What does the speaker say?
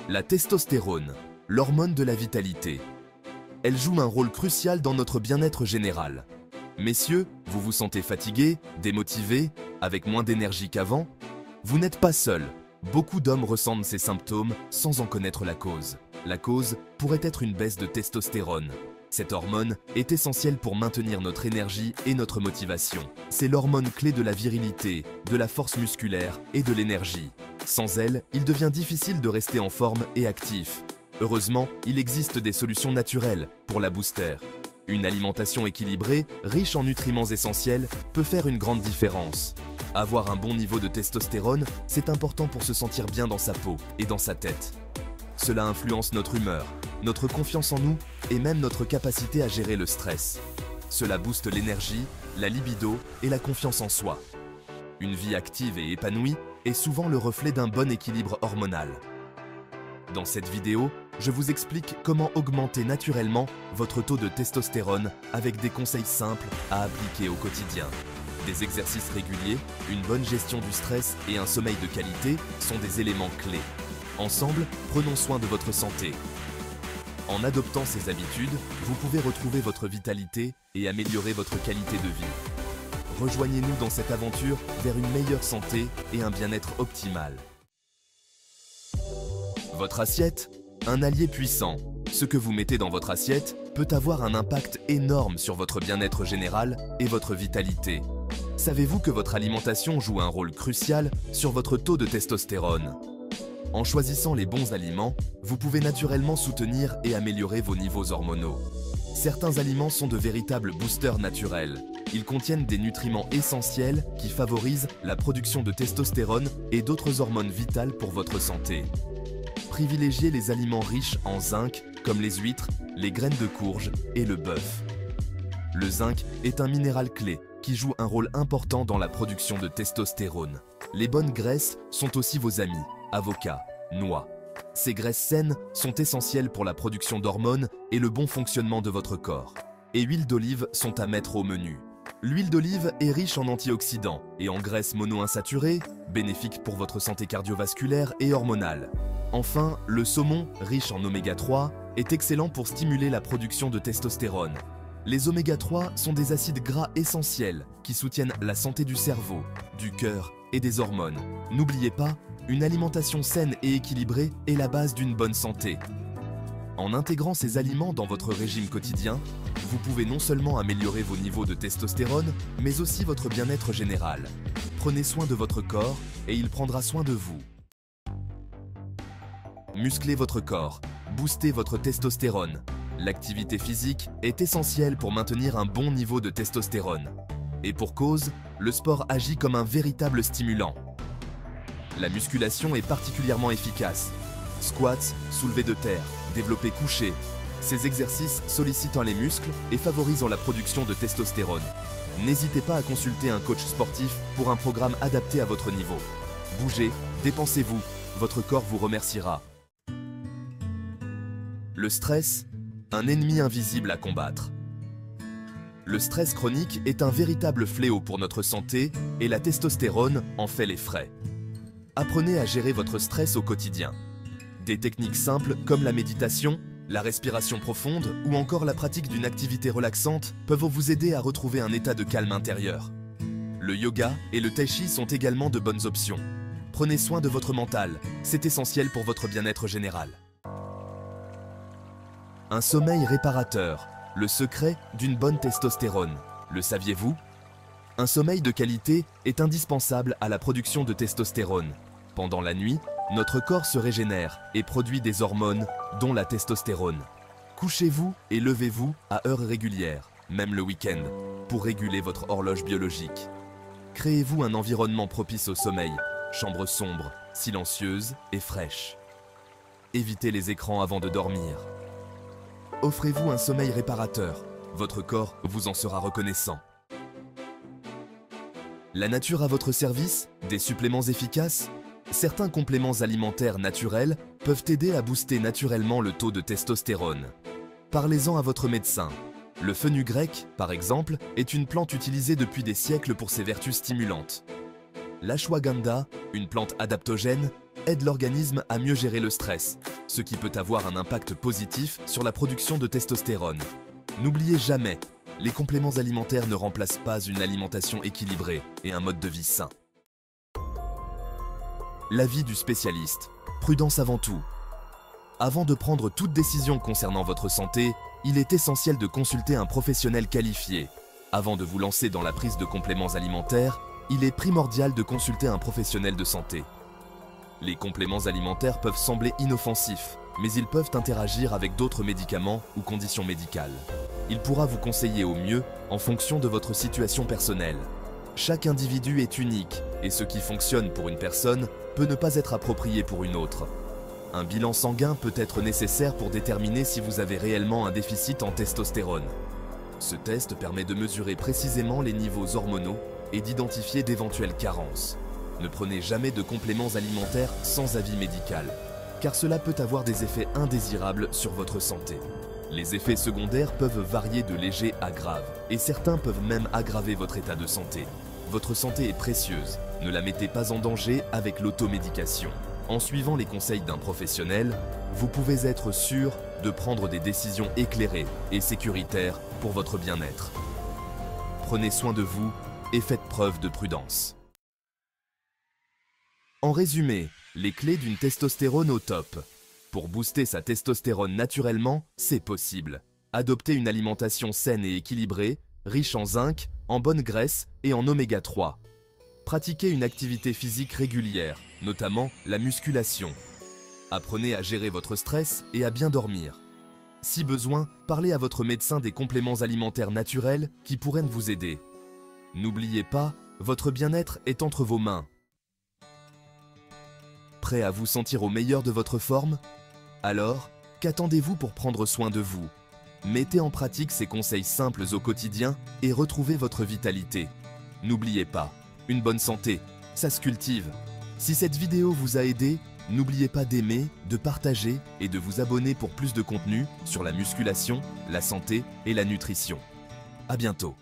La testostérone, l'hormone de la vitalité. Elle joue un rôle crucial dans notre bien-être général. Messieurs, vous vous sentez fatigué, démotivé, avec moins d'énergie qu'avant? Vous n'êtes pas seul. Beaucoup d'hommes ressentent ces symptômes sans en connaître la cause. La cause pourrait être une baisse de testostérone. Cette hormone est essentielle pour maintenir notre énergie et notre motivation. C'est l'hormone clé de la virilité, de la force musculaire et de l'énergie. Sans elle, il devient difficile de rester en forme et actif. Heureusement, il existe des solutions naturelles pour la booster. Une alimentation équilibrée, riche en nutriments essentiels, peut faire une grande différence. Avoir un bon niveau de testostérone, c'est important pour se sentir bien dans sa peau et dans sa tête. Cela influence notre humeur, notre confiance en nous et même notre capacité à gérer le stress. Cela booste l'énergie, la libido et la confiance en soi. Une vie active et épanouie est souvent le reflet d'un bon équilibre hormonal. Dans cette vidéo, je vous explique comment augmenter naturellement votre taux de testostérone avec des conseils simples à appliquer au quotidien. Des exercices réguliers, une bonne gestion du stress et un sommeil de qualité sont des éléments clés. Ensemble, prenons soin de votre santé. En adoptant ces habitudes, vous pouvez retrouver votre vitalité et améliorer votre qualité de vie. Rejoignez-nous dans cette aventure vers une meilleure santé et un bien-être optimal. Votre assiette, un allié puissant. Ce que vous mettez dans votre assiette peut avoir un impact énorme sur votre bien-être général et votre vitalité. Savez-vous que votre alimentation joue un rôle crucial sur votre taux de testostérone? En choisissant les bons aliments, vous pouvez naturellement soutenir et améliorer vos niveaux hormonaux. Certains aliments sont de véritables boosters naturels. Ils contiennent des nutriments essentiels qui favorisent la production de testostérone et d'autres hormones vitales pour votre santé. Privilégiez les aliments riches en zinc, comme les huîtres, les graines de courge et le bœuf. Le zinc est un minéral clé qui joue un rôle important dans la production de testostérone. Les bonnes graisses sont aussi vos amis, avocats, noix. Ces graisses saines sont essentielles pour la production d'hormones et le bon fonctionnement de votre corps. Et huiles d'olive sont à mettre au menu. L'huile d'olive est riche en antioxydants et en graisses monoinsaturées, bénéfiques pour votre santé cardiovasculaire et hormonale. Enfin, le saumon, riche en oméga 3, est excellent pour stimuler la production de testostérone. Les oméga 3 sont des acides gras essentiels qui soutiennent la santé du cerveau, du cœur et des hormones. N'oubliez pas, une alimentation saine et équilibrée est la base d'une bonne santé. En intégrant ces aliments dans votre régime quotidien, vous pouvez non seulement améliorer vos niveaux de testostérone, mais aussi votre bien-être général. Prenez soin de votre corps et il prendra soin de vous. Musclez votre corps, boostez votre testostérone. L'activité physique est essentielle pour maintenir un bon niveau de testostérone. Et pour cause, le sport agit comme un véritable stimulant. La musculation est particulièrement efficace. Squats, soulevés de terre, développé couché. Ces exercices sollicitent les muscles et favorisent la production de testostérone. N'hésitez pas à consulter un coach sportif pour un programme adapté à votre niveau. Bougez, dépensez-vous, votre corps vous remerciera. Le stress, un ennemi invisible à combattre. Le stress chronique est un véritable fléau pour notre santé et la testostérone en fait les frais. Apprenez à gérer votre stress au quotidien. Des techniques simples comme la méditation, la respiration profonde ou encore la pratique d'une activité relaxante peuvent vous aider à retrouver un état de calme intérieur. Le yoga et le tai chi sont également de bonnes options. Prenez soin de votre mental, c'est essentiel pour votre bien-être général. Un sommeil réparateur, le secret d'une bonne testostérone. Le saviez-vous? Un sommeil de qualité est indispensable à la production de testostérone. Pendant la nuit, notre corps se régénère et produit des hormones, dont la testostérone. Couchez-vous et levez-vous à heures régulières, même le week-end, pour réguler votre horloge biologique. Créez-vous un environnement propice au sommeil, chambre sombre, silencieuse et fraîche. Évitez les écrans avant de dormir. Offrez-vous un sommeil réparateur, votre corps vous en sera reconnaissant. La nature à votre service, des suppléments efficaces? Certains compléments alimentaires naturels peuvent aider à booster naturellement le taux de testostérone. Parlez-en à votre médecin. Le fenugrec, par exemple, est une plante utilisée depuis des siècles pour ses vertus stimulantes. L'ashwagandha, une plante adaptogène, aident l'organisme à mieux gérer le stress, ce qui peut avoir un impact positif sur la production de testostérone. N'oubliez jamais, les compléments alimentaires ne remplacent pas une alimentation équilibrée et un mode de vie sain. L'avis du spécialiste. Prudence avant tout. Avant de prendre toute décision concernant votre santé, il est essentiel de consulter un professionnel qualifié. Avant de vous lancer dans la prise de compléments alimentaires, il est primordial de consulter un professionnel de santé. Les compléments alimentaires peuvent sembler inoffensifs, mais ils peuvent interagir avec d'autres médicaments ou conditions médicales. Il pourra vous conseiller au mieux en fonction de votre situation personnelle. Chaque individu est unique et ce qui fonctionne pour une personne peut ne pas être approprié pour une autre. Un bilan sanguin peut être nécessaire pour déterminer si vous avez réellement un déficit en testostérone. Ce test permet de mesurer précisément les niveaux hormonaux et d'identifier d'éventuelles carences. Ne prenez jamais de compléments alimentaires sans avis médical, car cela peut avoir des effets indésirables sur votre santé. Les effets secondaires peuvent varier de légers à graves, et certains peuvent même aggraver votre état de santé. Votre santé est précieuse, ne la mettez pas en danger avec l'automédication. En suivant les conseils d'un professionnel, vous pouvez être sûr de prendre des décisions éclairées et sécuritaires pour votre bien-être. Prenez soin de vous et faites preuve de prudence. En résumé, les clés d'une testostérone au top. Pour booster sa testostérone naturellement, c'est possible. Adoptez une alimentation saine et équilibrée, riche en zinc, en bonne graisse et en oméga 3. Pratiquez une activité physique régulière, notamment la musculation. Apprenez à gérer votre stress et à bien dormir. Si besoin, parlez à votre médecin des compléments alimentaires naturels qui pourraient vous aider. N'oubliez pas, votre bien-être est entre vos mains. Prêt à vous sentir au meilleur de votre forme? Alors, qu'attendez-vous pour prendre soin de vous? Mettez en pratique ces conseils simples au quotidien et retrouvez votre vitalité. N'oubliez pas, une bonne santé, ça se cultive. Si cette vidéo vous a aidé, n'oubliez pas d'aimer, de partager et de vous abonner pour plus de contenu sur la musculation, la santé et la nutrition. À bientôt.